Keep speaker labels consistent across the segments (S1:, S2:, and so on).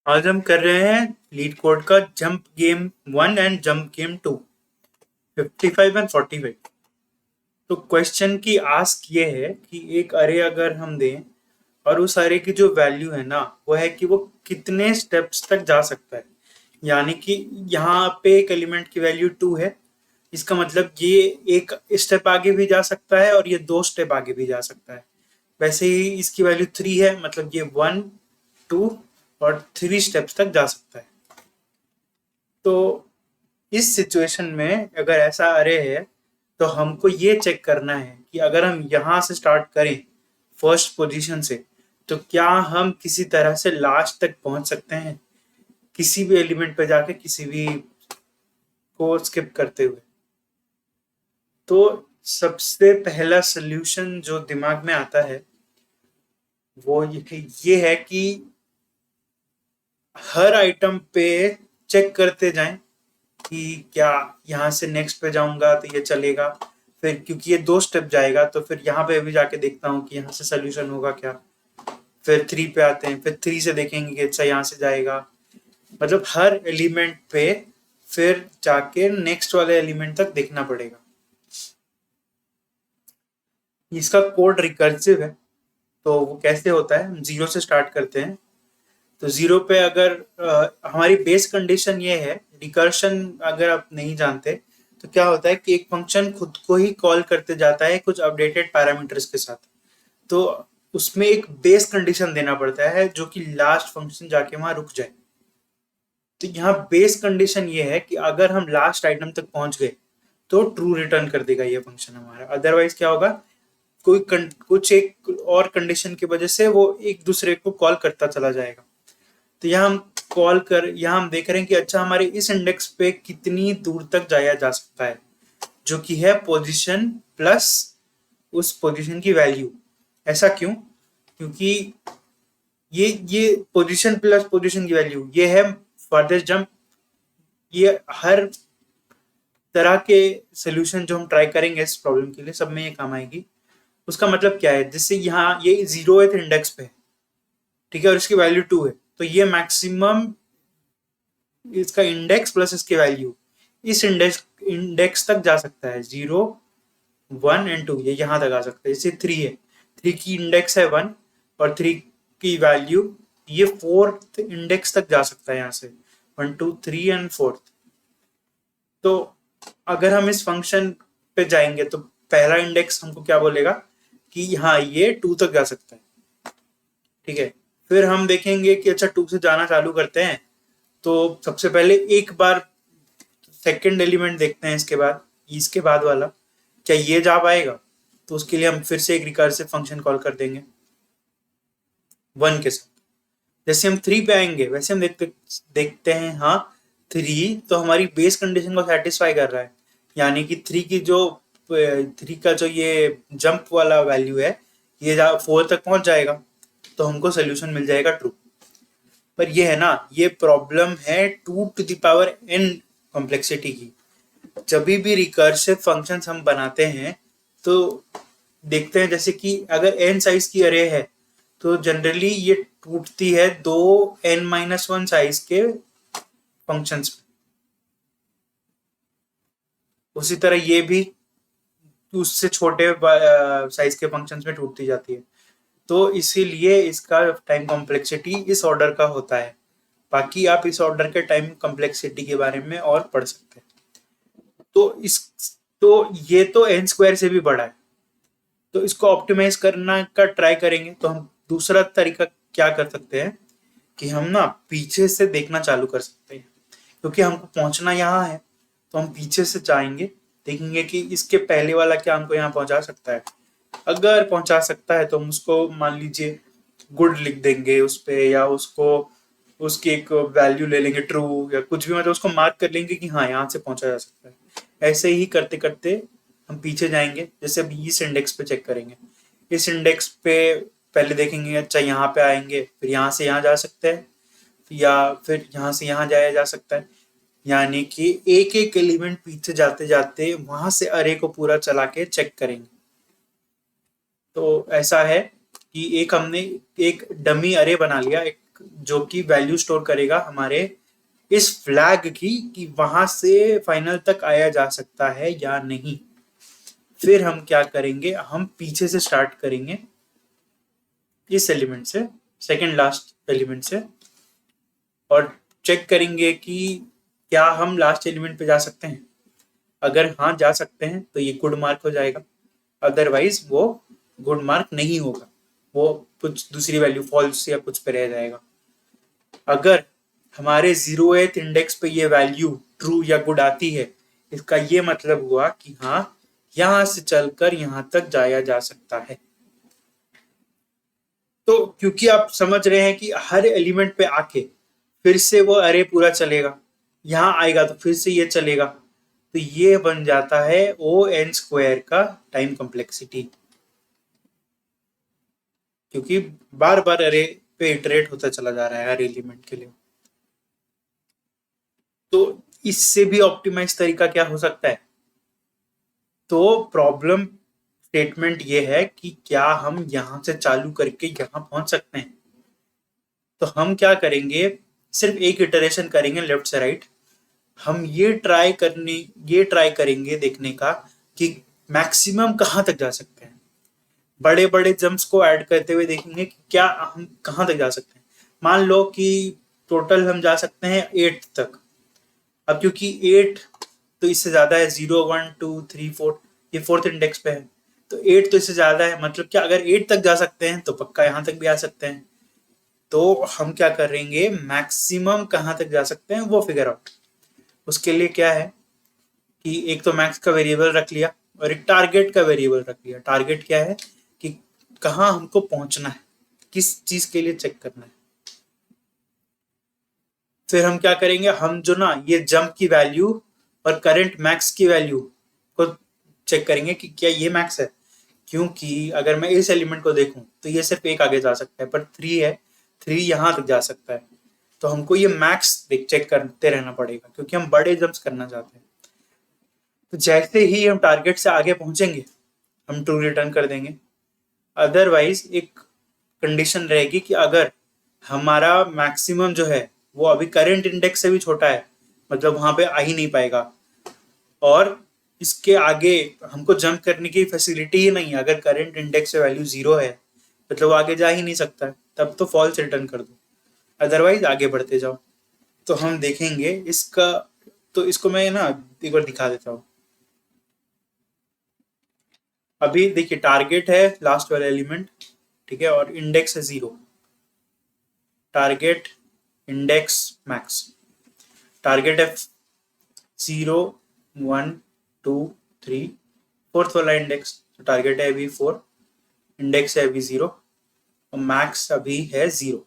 S1: आज हम कर रहे हैं लीड कोड का jump game 1 and jump game 2, 55 and 45। तो क्वेश्चन की आस्क ये है कि एक अरे अगर हम दें और उस अरे की जो वैल्यू है ना वो है कि वो कितने स्टेप्स तक जा सकता है। यानी कि यहाँ पे एक एलिमेंट की वैल्यू 2 है, इसका मतलब ये एक स्टेप आगे भी जा सकता है और ये 2 स्टेप आगे भी जा सकता है। वैसे ही इसकी वैल्यू 3 है, मतलब ये 1, 2 और 3 स्टेप्स तक जा सकता है। तो इस सिचुएशन में अगर ऐसा अरे है तो हमको ये चेक करना है कि अगर हम यहाँ से स्टार्ट करें फर्स्ट पोजीशन से, तो क्या हम किसी तरह से लास्ट तक पहुंच सकते हैं किसी भी एलिमेंट पे जाके, किसी भी को स्किप करते हुए। तो सबसे पहला सोल्यूशन जो दिमाग में आता है वो ये है कि हर आइटम पे चेक करते जाएं कि क्या यहाँ से नेक्स्ट पे जाऊंगा तो ये चलेगा, फिर क्योंकि ये 2 स्टेप जाएगा तो फिर यहाँ पे भी जाके देखता हूँ कि यहाँ से सोल्यूशन होगा क्या। फिर 3 पे आते हैं, फिर 3 से देखेंगे कि अच्छा यहाँ से जाएगा। मतलब हर एलिमेंट पे फिर जाके नेक्स्ट वाले एलिमेंट तक देखना पड़ेगा। इसका कोड रिकर्सिव है, तो वो कैसे होता है, हम 0 से स्टार्ट करते हैं। तो 0 पे अगर हमारी बेस कंडीशन ये है, रिकर्शन अगर आप नहीं जानते तो क्या होता है कि एक फंक्शन खुद को ही कॉल करते जाता है कुछ अपडेटेड पैरामीटर्स के साथ। तो उसमें एक बेस कंडीशन देना पड़ता है जो कि लास्ट फंक्शन जाके वहां रुक जाए। तो यहाँ बेस कंडीशन ये है कि अगर हम लास्ट आइटम तक पहुंच गए तो ट्रू रिटर्न कर देगा ये फंक्शन हमारा। अदरवाइज क्या होगा, कुछ एक और कंडीशन की वजह से वो एक दूसरे को कॉल करता चला जाएगा। तो यहाँ हम देख रहे हैं कि अच्छा हमारे इस इंडेक्स पे कितनी दूर तक जाया जा सकता है, जो कि है पोजीशन प्लस उस पोजीशन की वैल्यू। ऐसा क्यों? क्योंकि ये पोजीशन प्लस पोजीशन की वैल्यू ये है फर्दर जंप। ये हर तरह के सोल्यूशन जो हम ट्राई करेंगे इस प्रॉब्लम के लिए, सब में ये काम आएगी। उसका मतलब क्या है, जिससे यहाँ ये 0th इंडेक्स पे है, ठीक है, और इसकी वैल्यू 2 है, तो ये मैक्सिमम इसका इंडेक्स प्लस इसकी वैल्यू इस इंडेक्स तक जा सकता है। 0, 1 एंड 2 ये यहाँ तक आ सकता है। जैसे 3 है, 3 की इंडेक्स है 1 और 3 की वैल्यू ये 4th इंडेक्स तक जा सकता है, यहाँ से 1, 2, 3 एंड 4th। तो अगर हम इस फंक्शन पे जाएंगे तो पहला इंडेक्स हमको क्या बोलेगा कि हाँ ये 2 तक जा सकता है, ठीक है। फिर हम देखेंगे कि अच्छा 2 से जाना चालू करते हैं, तो सबसे पहले एक बार सेकंड एलिमेंट देखते हैं, इसके बाद वाला क्या ये जा पाएगा। तो उसके लिए हम फिर से एक रिकर्सिव फंक्शन कॉल कर देंगे 1 के साथ। जैसे हम 3 पे आएंगे वैसे हम देखते हैं, हाँ 3 तो हमारी बेस कंडीशन को सेटिस्फाई कर रहा है। यानी कि 3 का जो ये जंप वाला वैल्यू है ये 4 तक पहुंच जाएगा, तो हमको सोल्यूशन मिल जाएगा ट्रू। पर ये है ना, ये प्रॉब्लम है 2 to the power n complexity की। जब भी रिकर्सिव फंक्शंस हम बनाते हैं तो देखते हैं जैसे कि अगर n साइज की अरे है तो जनरली ये टूटती है 2 n-1 साइज के फंक्शंस में। उसी तरह ये भी उससे छोटे साइज के फंक्शंस में टूटती जाती है। तो इसीलिए इसका टाइम कॉम्प्लेक्सिटी इस ऑर्डर का होता है। बाकी आप इस ऑर्डर के टाइम कॉम्प्लेक्सिटी के बारे में और पढ़ सकते हैं। तो इस तो ये तो n स्क्वायर से भी बड़ा है, तो इसको ऑप्टिमाइज करना का ट्राई करेंगे। तो हम दूसरा तरीका क्या कर सकते हैं कि हम ना पीछे से देखना चालू कर सकते हैं, क्योंकि हमको पहुंचना यहाँ है तो हम पीछे से जाएंगे, देखेंगे कि इसके पहले वाला क्या हमको यहाँ पहुंचा सकता है। अगर पहुंचा सकता है तो हम उसको मान लीजिए गुड लिख देंगे उस पे, या उसको उसकी एक वैल्यू ले लेंगे ट्रू या कुछ भी, मतलब उसको मार्क कर लेंगे कि हाँ यहाँ से पहुंचा जा सकता है। ऐसे ही करते करते हम पीछे जाएंगे। जैसे अभी इस इंडेक्स पे चेक करेंगे, इस इंडेक्स पे पहले देखेंगे अच्छा यहाँ पे आएंगे, फिर यहाँ से यहाँ जा सकते हैं, या फिर यहाँ से यहाँ जाया जा सकता है। यानी कि एक एक एलिमेंट पीछे जाते जाते वहां से अरे को पूरा चला के चेक करेंगे। तो ऐसा है कि एक हमने एक डमी अरे बना लिया, एक जो कि वैल्यू स्टोर करेगा हमारे इस फ्लैग की कि वहां से फाइनल तक आया जा सकता है या नहीं। फिर हम क्या करेंगे, हम पीछे से स्टार्ट करेंगे इस एलिमेंट से, सेकंड लास्ट एलिमेंट से, और चेक करेंगे कि क्या हम लास्ट एलिमेंट पे जा सकते हैं। अगर हाँ जा सकते हैं तो ये गुड मार्क हो जाएगा, अदरवाइज वो गुड मार्क नहीं होगा, वो कुछ दूसरी वैल्यू फॉल्स या कुछ पे रह जाएगा। अगर हमारे 0th इंडेक्स पे ये वैल्यू ट्रू या गुड आती है, इसका ये मतलब हुआ कि हाँ यहां से चलकर यहां तक जाया जा सकता है। तो क्योंकि आप समझ रहे हैं कि हर एलिमेंट पे आके फिर से वो अरे पूरा चलेगा, यहाँ आएगा तो फिर से ये चलेगा, तो ये बन जाता है ओ एन स्क्वायर का टाइम कॉम्प्लेक्सिटी, क्योंकि बार बार अरे पे इटरेट होता चला जा रहा है हर एलिमेंट के लिए। तो इससे भी ऑप्टिमाइज तरीका क्या हो सकता है, तो प्रॉब्लम स्टेटमेंट ये है कि क्या हम यहां से चालू करके यहां पहुंच सकते हैं। तो हम क्या करेंगे, सिर्फ एक इटरेशन करेंगे लेफ्ट से राइट। हम ये ट्राई करेंगे देखने का कि मैक्सिमम कहाँ तक जा सकते हैं। बड़े बड़े जंप्स को ऐड करते हुए देखेंगे कि क्या हम कहाँ तक जा सकते हैं। मान लो कि टोटल हम जा सकते हैं 8 तक। अब क्योंकि 8 तो इससे ज्यादा है, 0 1 2 3 4, ये 4th इंडेक्स पे है, तो 8 तो इससे ज्यादा है, मतलब क्या अगर 8 तक जा सकते हैं तो पक्का यहाँ तक भी आ सकते हैं। तो हम क्या करेंगे, मैक्सिमम कहाँ तक जा सकते हैं वो फिगर आउट। उसके लिए क्या है कि एक तो मैक्स का वेरिएबल रख लिया और एक टारगेट का वेरिएबल रख लिया। टारगेट क्या है कि कहाँ हमको पहुंचना है, किस चीज के लिए चेक करना है। फिर हम क्या करेंगे, हम जो ना ये जंप की वैल्यू और करंट मैक्स की वैल्यू को चेक करेंगे कि क्या ये मैक्स है। क्योंकि अगर मैं इस एलिमेंट को देखूं तो ये सिर्फ एक आगे जा सकता है, पर 3 है, 3 यहां तक जा सकता है। तो हमको ये मैक्स चेक करते रहना पड़ेगा क्योंकि हम बड़े जंप्स करना चाहते हैं। तो जैसे ही हम टारगेट से आगे पहुंचेंगे हम ट्रू रिटर्न कर देंगे। अदरवाइज एक कंडीशन रहेगी कि अगर हमारा मैक्सिमम जो है वो अभी करंट इंडेक्स से भी छोटा है, मतलब वहां पे आ ही नहीं पाएगा, और इसके आगे हमको जंप करने की फैसिलिटी ही नहीं है, अगर करंट इंडेक्स से वैल्यू 0 है मतलब वो आगे जा ही नहीं सकता है, तब तो फॉल्स रिटर्न कर दो, अदरवाइज आगे बढ़ते जाओ। तो हम देखेंगे इसका, तो इसको मैं ना एक बार दिखा देता हूँ। अभी देखिए टारगेट है लास्ट वाला एलिमेंट, ठीक है, और इंडेक्स है 0। टारगेट इंडेक्स मैक्स, टारगेट है 0 1 2 3, 4th वाला इंडेक्स, तो टारगेट है अभी 4, इंडेक्स है अभी 0 और मैक्स अभी है 0।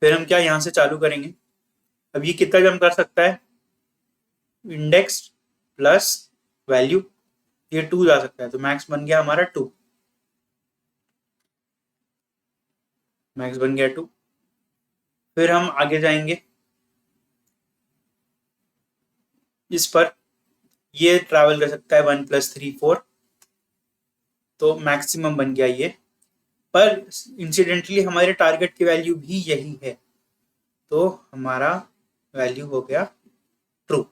S1: फिर हम क्या यहाँ से चालू करेंगे, अब ये कितना जम कर सकता है, इंडेक्स प्लस वैल्यू, ये 2 जा सकता है, तो मैक्स बन गया हमारा 2, मैक्स बन गया 2। फिर हम आगे जाएंगे इस पर, ये ट्रैवल कर सकता है 1 + 3 4, तो मैक्सिमम बन गया ये। पर इंसिडेंटली हमारे टारगेट की वैल्यू भी यही है, तो हमारा वैल्यू हो गया ट्रू।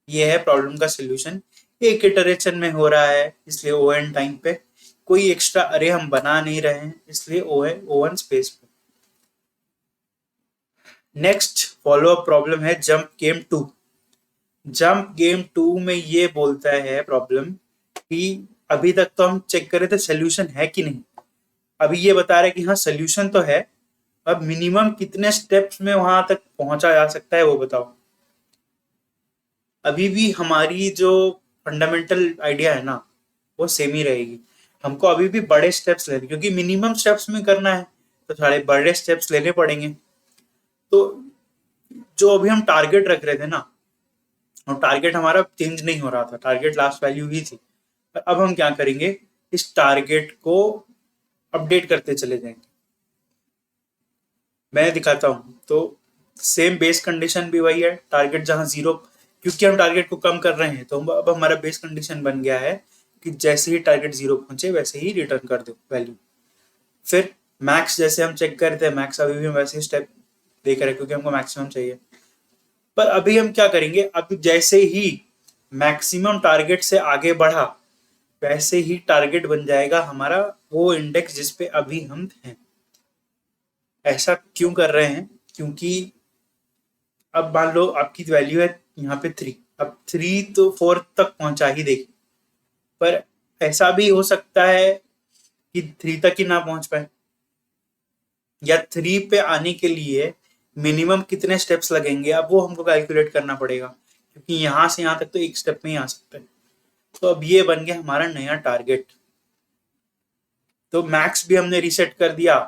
S1: ये है प्रॉब्लम का सोल्यूशन। एक इटरेशन में हो रहा है इसलिए ओ एन टाइम पे, कोई एक्स्ट्रा अरे हम बना नहीं रहे हैं इसलिए ओ एन स्पेस पे। नेक्स्ट फॉलो अप प्रॉब्लम है जंप गेम 2। जंप गेम 2 में ये बोलता है प्रॉब्लम कि अभी तक तो हम चेक कर रहे थे सोल्यूशन है कि नहीं, अभी ये बता रहा है कि हाँ सोल्यूशन तो है, अब मिनिमम कितने स्टेप्स में वहां तक पहुंचा जा सकता है वो बताओ। अभी भी हमारी जो फंडामेंटल आइडिया है ना वो सेम ही रहेगी, हमको अभी भी बड़े स्टेप्स लेने, क्योंकि मिनिमम स्टेप्स में करना है तो सारे बड़े स्टेप्स लेने पड़ेंगे। तो जो अभी हम टारगेट रख रहे थे ना, और टारगेट हमारा चेंज नहीं हो रहा था, टारगेट लास्ट वैल्यू ही थी, पर अब हम क्या करेंगे, इस टारगेट को अपडेट करते चले जाएंगे। मैं दिखाता हूँ, तो सेम बेस कंडीशन भी वही है, टारगेट जहां 0, क्योंकि हम टारगेट को कम कर रहे हैं तो अब हमारा बेस कंडीशन बन गया है कि जैसे ही टारगेट 0 पहुंचे वैसे ही रिटर्न कर दो वैल्यू। फिर मैक्स जैसे हम चेक करते हैं, मैक्स अभी भी हम वैसे ही स्टेप देख रहे हैं क्योंकि हमको मैक्सिमम चाहिए। पर अभी हम क्या करेंगे, अब जैसे ही मैक्सिमम टारगेट से आगे बढ़ा वैसे ही टारगेट बन जाएगा हमारा वो इंडेक्स जिस पे अभी हम हैं। ऐसा क्यों कर रहे हैं, क्योंकि अब मान लो आपकी वैल्यू है यहाँ पे 3, अब 3 तो 4 तक पहुंचा ही देगी, पर ऐसा भी हो सकता है कि 3 तक ही ना पहुंच पाए, या 3 पे आने के लिए मिनिमम कितने स्टेप्स लगेंगे अब वो हमको कैलकुलेट करना पड़ेगा, क्योंकि यहाँ से यहाँ तक तो एक स्टेप में ही आ सकते हैं। तो अब ये बन गया हमारा नया टारगेट। तो मैक्स भी हमने रीसेट कर दिया,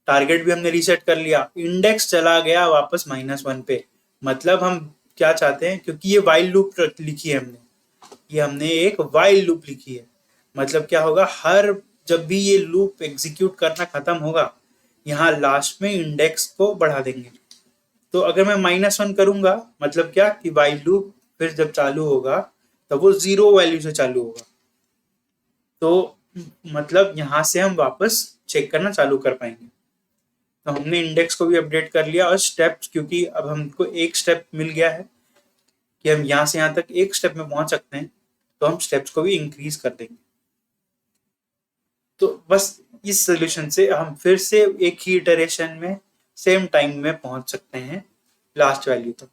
S1: टारगेट भी हमने रीसेट कर लिया, इंडेक्स चला गया वापस -1 पे। मतलब हम क्या चाहते हैं, क्योंकि ये वाइल लूप लिखी है हमने, ये हमने एक वाइल लूप लिखी है, मतलब क्या होगा, हर जब भी ये लूप एग्जीक्यूट करना खत्म होगा यहाँ लास्ट में इंडेक्स को बढ़ा देंगे। तो अगर मैं -1 करूंगा मतलब क्या कि वाइल लूप फिर जब चालू होगा तब वो 0 वैल्यू से चालू होगा, तो मतलब यहाँ से हम वापस चेक करना चालू कर पाएंगे। तो हमने इंडेक्स को भी अपडेट कर लिया, और स्टेप्स, क्योंकि अब हमको एक स्टेप मिल गया है कि हम यहाँ से यहाँ तक एक स्टेप में पहुंच सकते हैं, तो हम स्टेप्स को भी इंक्रीज कर देंगे। तो बस इस सोल्यूशन से हम फिर से एक ही इटरेशन में सेम टाइम में पहुंच सकते हैं लास्ट वैल्यू तक।